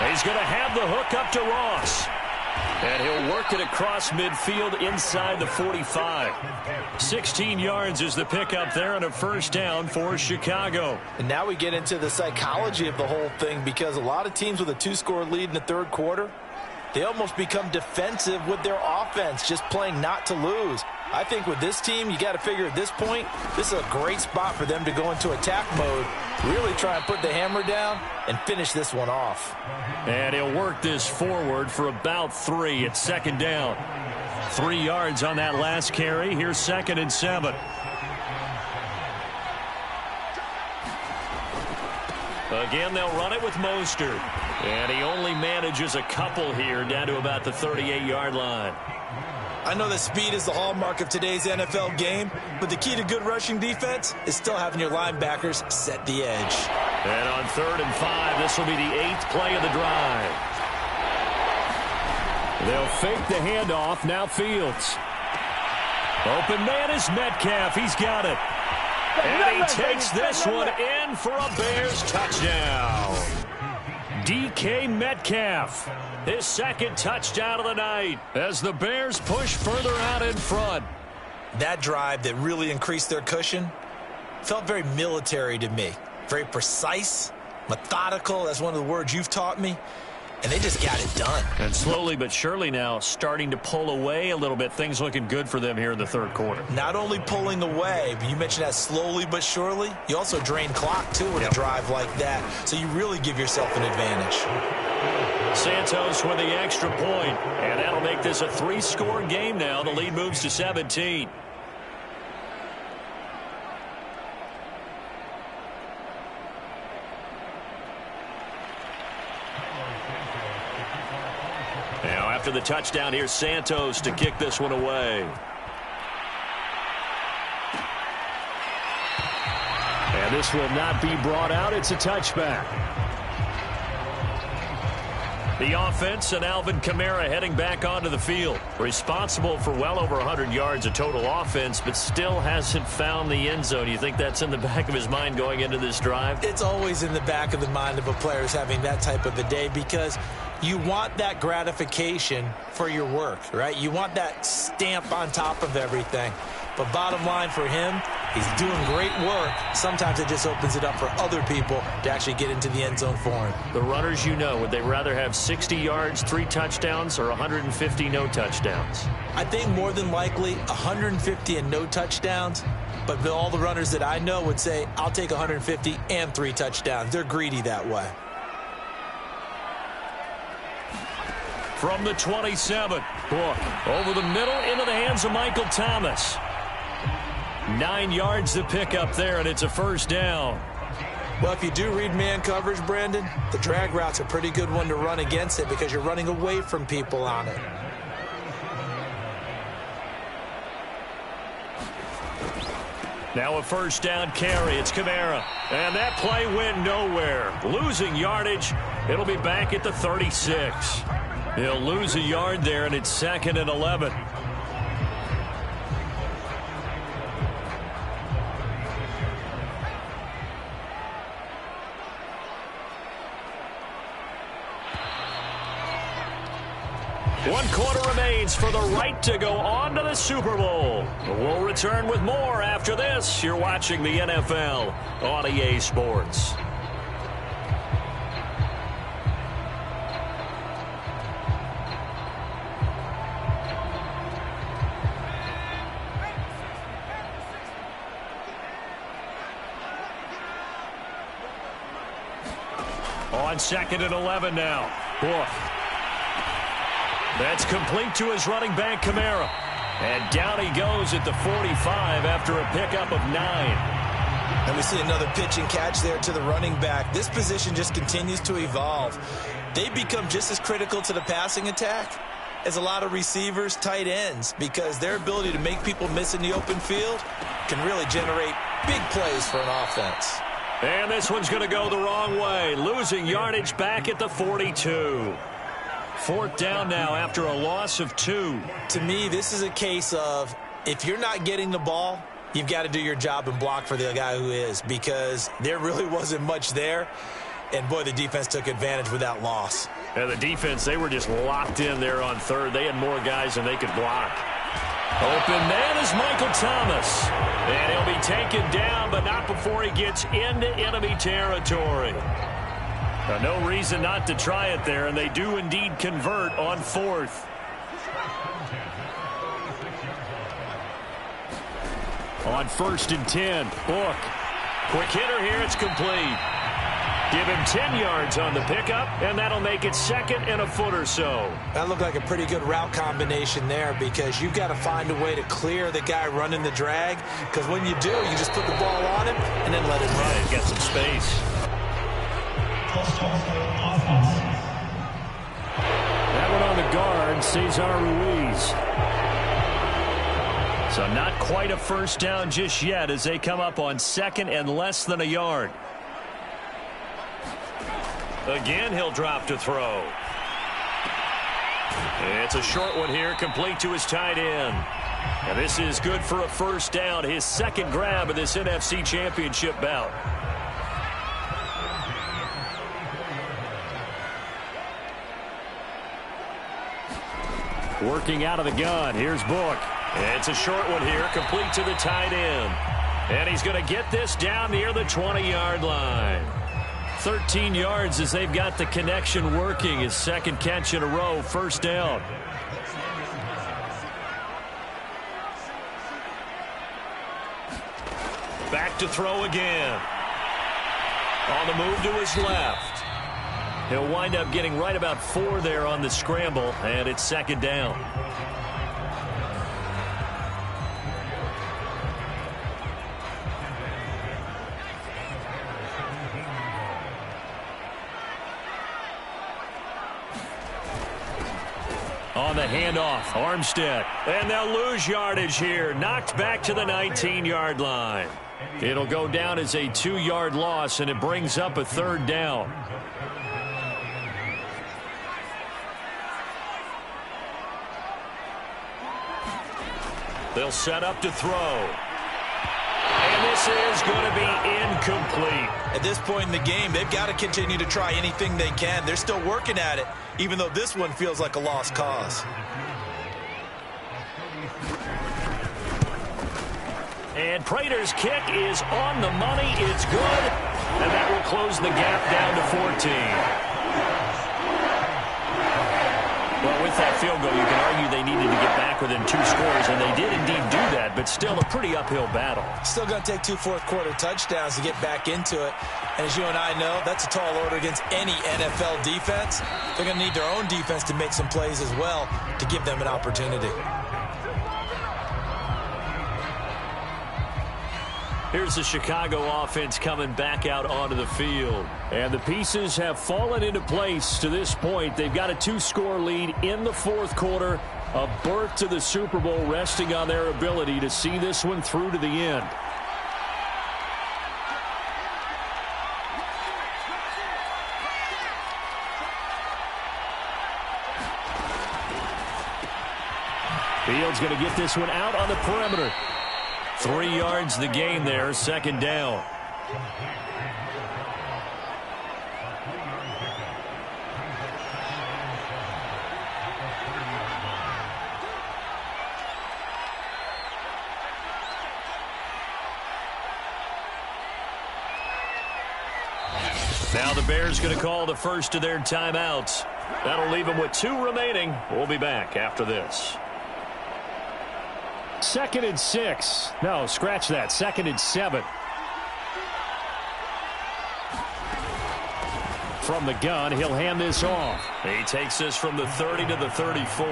He's going to have the hook up to Ross. And he'll work it across midfield inside the 45. 16 yards is the pickup there on a first down for Chicago. And now we get into the psychology of the whole thing, because a lot of teams with a 2-score lead in the third quarter, they almost become defensive with their offense, just playing not to lose. I think with this team, you got to figure at this point, this is a great spot for them to go into attack mode, really try and put the hammer down and finish this one off. And he'll work this forward for about 3 at second down. 3 yards on that last carry. Here's second and 7. Again, they'll run it with Mostert. And he only manages a couple here down to about the 38-yard line. I know that speed is the hallmark of today's NFL game, but the key to good rushing defense is still having your linebackers set the edge. And on third and 5, this will be the 8th play of the drive. They'll fake the handoff. Now Fields. Open man is Metcalf. He's got it. And he takes this one in for a Bears touchdown. DK Metcalf, his second touchdown of the night as the Bears push further out in front. That drive that really increased their cushion felt very military to me. Very precise, methodical. That's one of the words you've taught me. And they just got it done. And slowly but surely now starting to pull away a little bit. Things looking good for them here in the third quarter. Not only pulling away, but you mentioned that slowly but surely. You also drain clock, too, with a drive like that. So you really give yourself an advantage. Santos with the extra point. And that'll make this a 3-score game now. The lead moves to 17. Now after the touchdown, here's Santos to kick this one away. And this will not be brought out. It's a touchback. The offense and Alvin Kamara heading back onto the field. Responsible for well over 100 yards of total offense, but still hasn't found the end zone. You think that's in the back of his mind going into this drive? It's always in the back of the mind of a player who's having that type of a day, because you want that gratification for your work, right? You want that stamp on top of everything. But bottom line for him, He's doing great work. Sometimes it just opens it up for other people to actually get into the end zone for him. The runners, you know, would they rather have 60 yards, 3 touchdowns, or 150 no touchdowns? I think more than likely 150 and no touchdowns. But all the runners that I know would say, I'll take 150 and 3 touchdowns. They're greedy that way. From the 27, Book over the middle into the hands of Michael Thomas. 9 yards to pick up there, and it's a first down. Well, if you do read man coverage, Brandon, the drag route's a pretty good one to run against it because you're running away from people on it. Now a first down carry. It's Kamara. And that play went nowhere. Losing yardage. It'll be back at the 36. He'll lose a yard there, and it's 2nd and 11. One quarter remains for the right to go on to the Super Bowl. We'll return with more after this. You're watching the NFL on EA Sports. On 2nd and 11 now. Book. That's complete to his running back, Kamara. And down he goes at the 45 after a pickup of 9. And we see another pitch and catch there to the running back. This position just continues to evolve. They become just as critical to the passing attack as a lot of receivers, tight ends, because their ability to make people miss in the open field can really generate big plays for an offense. And this one's going to go the wrong way. Losing yardage back at the 42. 4th down now after a loss of 2. To me, this is a case of if you're not getting the ball, you've got to do your job and block for the guy who is, because there really wasn't much there. And, boy, the defense took advantage with that loss. And the defense, they were just locked in there on 3rd. They had more guys than they could block. Open man is Michael Thomas. And he'll be taken down, but not before he gets into enemy territory. No reason not to try it there, and they do indeed convert on 4th. On 1st and 10, Book. Quick hitter here, it's complete. Give him 10 yards on the pickup, and that'll make it 2nd and a foot or so. That looked like a pretty good route combination there, because you've got to find a way to clear the guy running the drag, because when you do, you just put the ball on him and then let him run. Right, get some space. That one on the guard, Cesar Ruiz. So not quite a first down just yet as they come up on 2nd and less than a yard. Again, he'll drop to throw. It's a short one here, complete to his tight end. And this is good for a first down, his 2nd grab of this NFC Championship bout. Working out of the gun. Here's Book. It's a short one here, complete to the tight end. And he's going to get this down near the 20-yard line. 13 yards as they've got the connection working. His 2nd catch in a row, first down. Back to throw again. On the move to his left. He'll wind up getting right about 4 there on the scramble, and it's 2nd down. On the handoff, Armstead. And they'll lose yardage here. Knocked back to the 19-yard line. It'll go down as a 2-yard loss, and it brings up a 3rd down. They'll set up to throw. And this is going to be incomplete. At this point in the game, they've got to continue to try anything they can. They're still working at it, even though this one feels like a lost cause. And Prater's kick is on the money. It's good. And that will close the gap down to 14. Well, with that field goal, you can argue they needed to get back within 2 scores, and they did indeed do that, but still a pretty uphill battle. Still going to take 2 fourth-quarter touchdowns to get back into it. And as you and I know, that's a tall order against any NFL defense. They're going to need their own defense to make some plays as well to give them an opportunity. Here's the Chicago offense coming back out onto the field. And the pieces have fallen into place to this point. They've got a 2-score lead in the fourth quarter. A berth to the Super Bowl resting on their ability to see this one through to the end. Fields going to get this one out on the perimeter. 3 yards the gain there, 2nd down. Now the Bears going to call the first of their timeouts. That'll leave them with 2 remaining. We'll be back after this. 2nd and 6. No, scratch that. 2nd and 7. From the gun, he'll hand this off. He takes this from the 30 to the 34.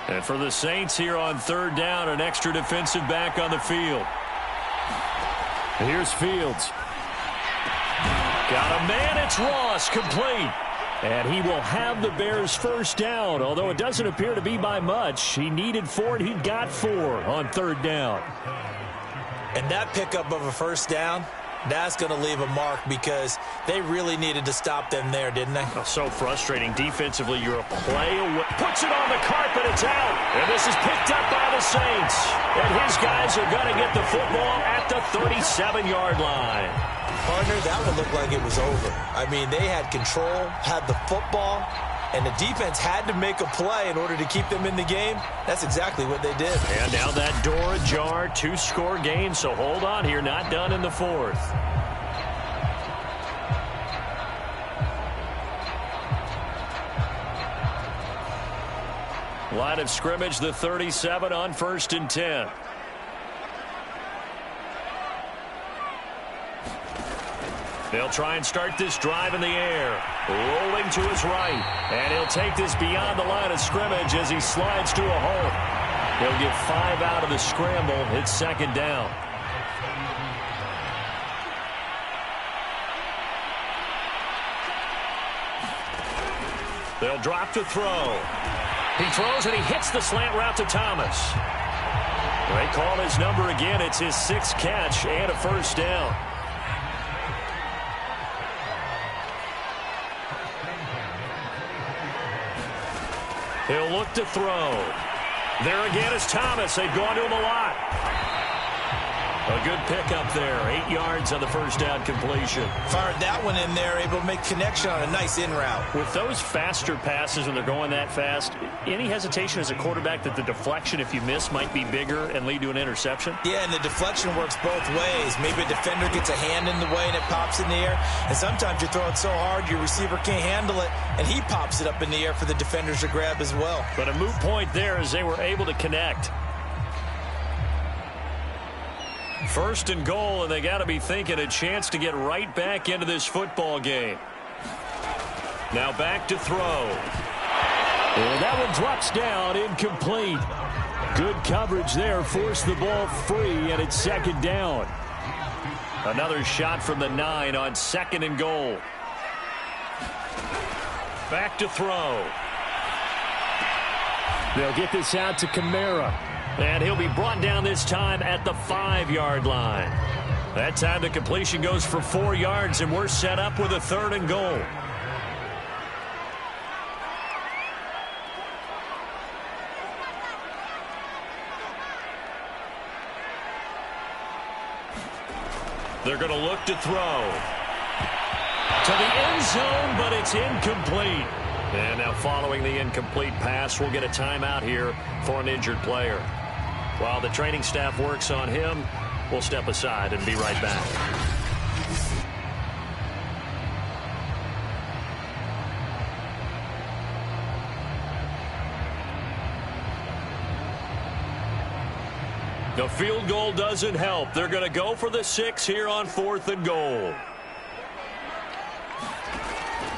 And for the Saints here on 3rd down, an extra defensive back on the field. Here's Fields. Got a man, it's Ross, complete. And he will have the Bears' first down, although it doesn't appear to be by much. He needed 4, and he got 4 on 3rd down. And that pickup of a first down, that's going to leave a mark because they really needed to stop them there, didn't they? Oh, so frustrating. Defensively, you're a play away. Puts it on the carpet, it's out. And this is picked up by the Saints. And his guys are going to get the football at the 37-yard line. Partner, that one looked like it was over. I mean, they had control, had the football, and the defense had to make a play in order to keep them in the game. That's exactly what they did. And now that door ajar, 2-score game, so hold on here, not done in the 4th. Line of scrimmage, the 37 on 1st and 10. They'll try and start this drive in the air. Rolling to his right. And he'll take this beyond the line of scrimmage as he slides to a hole. He'll get 5 out of the scramble. It's 2nd down. They'll drop to throw. He throws and he hits the slant route to Thomas. They call his number again. It's his 6th catch and a first down. He'll look to throw. There again is Thomas. They've gone to him a lot. A good pickup there. 8 yards on the first down completion. Fired that one in there, able to make connection on a nice in route. With those faster passes when they're going that fast, any hesitation as a quarterback that the deflection, if you miss, might be bigger and lead to an interception? Yeah, and the deflection works both ways. Maybe a defender gets a hand in the way and it pops in the air. And sometimes you throw it so hard your receiver can't handle it, and he pops it up in the air for the defenders to grab as well. But a moot point there as they were able to connect. 1st and goal, and they got to be thinking a chance to get right back into this football game. Now back to throw. And that one drops down, incomplete. Good coverage there, forced the ball free, and it's 2nd down. Another shot from the 9 on 2nd and goal. Back to throw. They'll get this out to Kamara. And he'll be brought down this time at the 5-yard line. That time the completion goes for 4 yards, and we're set up with a 3rd and goal. They're going to look to throw. To the end zone, but it's incomplete. And now following the incomplete pass, we'll get a timeout here for an injured player. While the training staff works on him, we'll step aside and be right back. The field goal doesn't help. They're going to go for the 6 here on 4th and goal.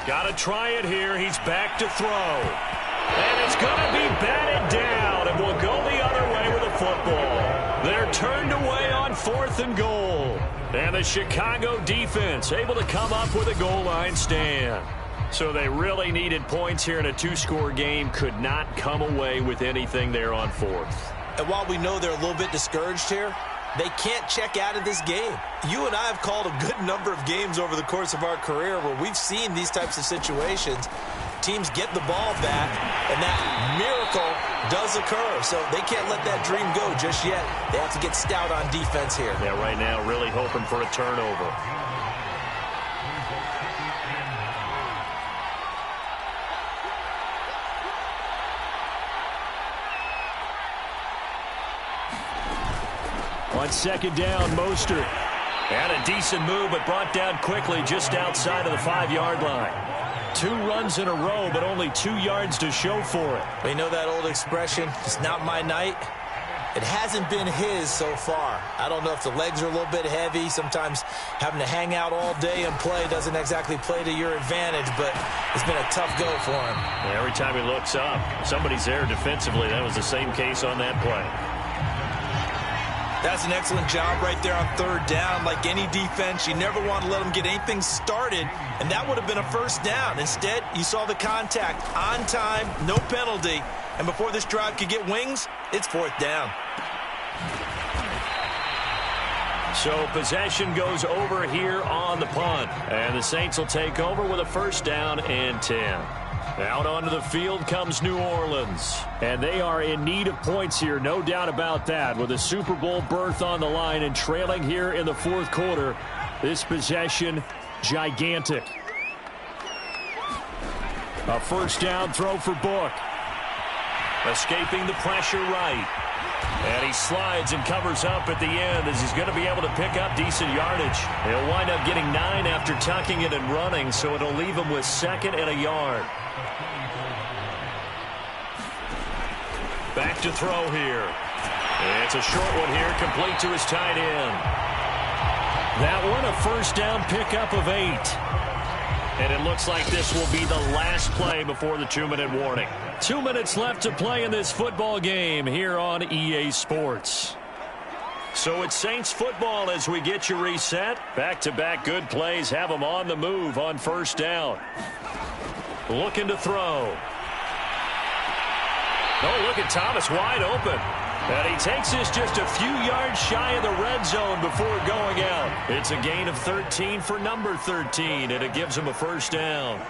Got to try it here. He's back to throw. And it's going to be batted down, and we'll go the other way with the football. They're turned away on 4th and goal. And the Chicago defense able to come up with a goal line stand. So they really needed points here in a 2-score game. Could not come away with anything there on 4th. And while we know they're a little bit discouraged here, they can't check out of this game. You and I have called a good number of games over the course of our career where we've seen these types of situations. Teams get the ball back, and that miracle does occur. So they can't let that dream go just yet. They have to get stout on defense here. Yeah, right now really hoping for a turnover. On 2nd down, Mostert. Had a decent move, but brought down quickly just outside of the 5-yard line. 2 runs in a row, but only 2 yards to show for it. We know that old expression, it's not my night. It hasn't been his so far. I don't know if the legs are a little bit heavy. Sometimes having to hang out all day and play doesn't exactly play to your advantage, but it's been a tough go for him. Yeah, every time he looks up, somebody's there defensively. That was the same case on that play. That's an excellent job right there on 3rd down. Like any defense, you never want to let them get anything started, and that would have been a 1st down. Instead, you saw the contact on time, no penalty, and before this drive could get wings, it's 4th down. So possession goes over here on the punt, and the Saints will take over with a 1st down and 10. Out onto the field comes New Orleans. And they are in need of points here, no doubt about that. With a Super Bowl berth on the line and trailing here in the 4th quarter. This possession, gigantic. A 1st down throw for Book. Escaping the pressure right. And he slides and covers up at the end as he's going to be able to pick up decent yardage. He'll wind up getting 9 after tucking it and running, so it'll leave him with 2nd and a yard. Back to throw here. It's a short one here, complete to his tight end. That one, a 1st down pickup of 8. And it looks like this will be the last play before the 2-minute warning. 2 minutes left to play in this football game here on EA Sports. So it's Saints football as we get you reset. Back-to-back good plays have them on the move on 1st down. Looking to throw. Oh, look at Thomas wide open. And he takes this just a few yards shy of the red zone before going out. It's a gain of 13 for number 13, and it gives him a 1st down.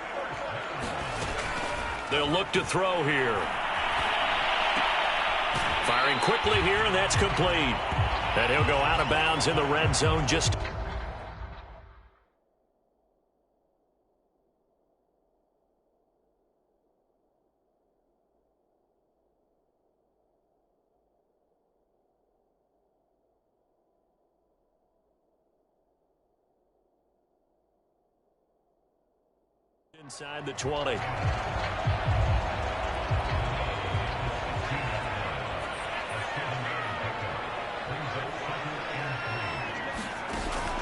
They'll look to throw here. Firing quickly here, and that's complete. And he'll go out of bounds in the red zone just... inside the 20.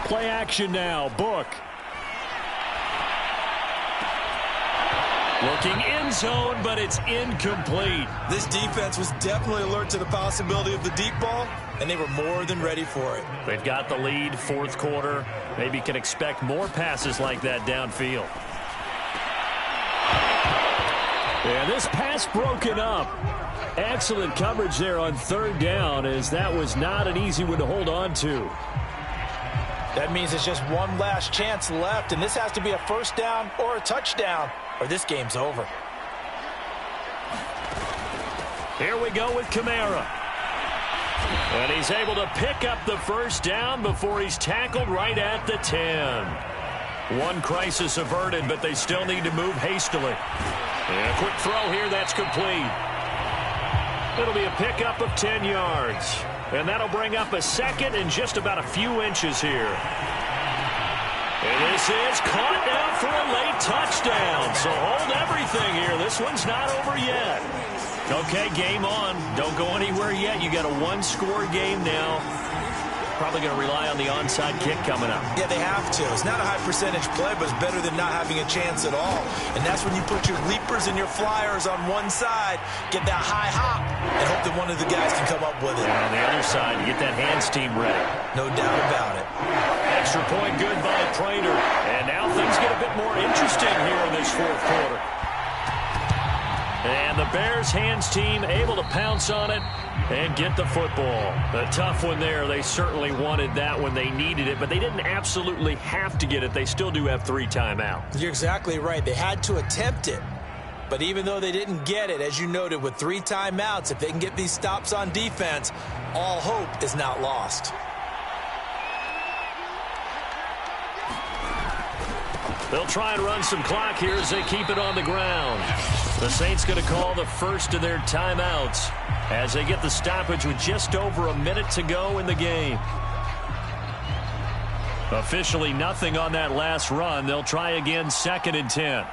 Play action now. Book. Looking end zone, but it's incomplete. This defense was definitely alert to the possibility of the deep ball, and they were more than ready for it. They've got the lead, 4th quarter. Maybe can expect more passes like that downfield. And this pass broken up. Excellent coverage there on 3rd down, as that was not an easy one to hold on to. That means it's just one last chance left, and this has to be a 1st down or a touchdown, or this game's over. Here we go with Kamara. And he's able to pick up the 1st down before he's tackled right at the 10. One crisis averted, but they still need to move hastily. And a quick throw here, that's complete. It'll be a pickup of 10 yards. And that'll bring up a second and just about a few inches here. And this is caught now for a late touchdown. So hold everything here. This one's not over yet. Okay, game on. Don't go anywhere yet. You got a one-score game now. Probably going to rely on the onside kick coming up. Yeah, they have to. It's not a high percentage play, but it's better than not having a chance at all. And that's when you put your leapers and your flyers on one side, get that high hop, and hope that one of the guys can come up with it. And on the other side, you get that hands team ready. No doubt about it. Extra point good by Prater. And now things get a bit more interesting here in this fourth quarter. And the Bears hands team able to pounce on it and get the football. A tough one there. They certainly wanted that when they needed it, but they didn't absolutely have to get it. They still do have 3 timeouts. You're exactly right. They had to attempt it. But even though they didn't get it, as you noted, with 3 timeouts, if they can get these stops on defense, all hope is not lost. They'll try and run some clock here as they keep it on the ground. The Saints going to call the first of their timeouts as they get the stoppage with just over a minute to go in the game. Officially nothing on that last run. They'll try again, 2nd and 10.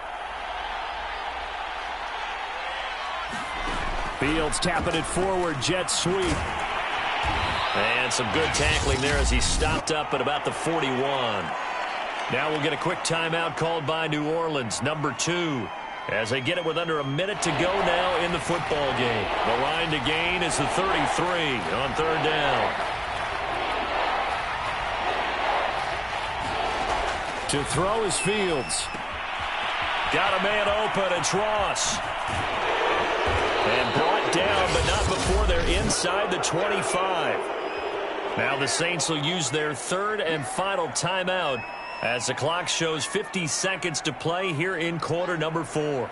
Fields tapping it forward, jet sweep. And some good tackling there as he stopped up at about the 41. Now we'll get a quick timeout called by New Orleans, number 2. As they get it with under a minute to go now in the football game. The line to gain is the 33 on 3rd down. To throw is Fields. Got a man open, it's Ross. And brought down, but not before they're inside the 25. Now the Saints will use their 3rd and final timeout as the clock shows 50 seconds to play here in quarter number 4.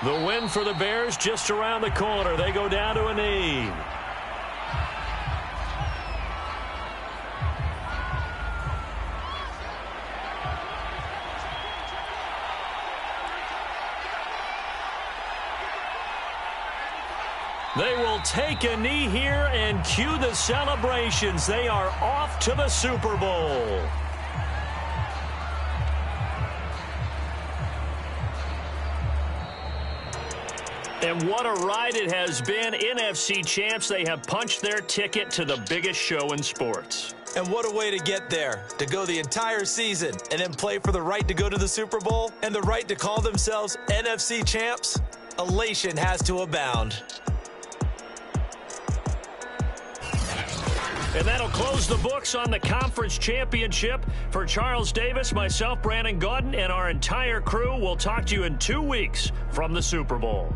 The win for the Bears just around the corner. They go down to a knee. They will take a knee here and cue the celebrations. They are off to the Super Bowl. And what a ride it has been. NFC champs, they have punched their ticket to the biggest show in sports. And what a way to get there, to go the entire season and then play for the right to go to the Super Bowl and the right to call themselves NFC champs. Elation has to abound. And that'll close the books on the conference championship. For Charles Davis, myself, Brandon Gaudin, and our entire crew, we'll talk to you in 2 weeks from the Super Bowl.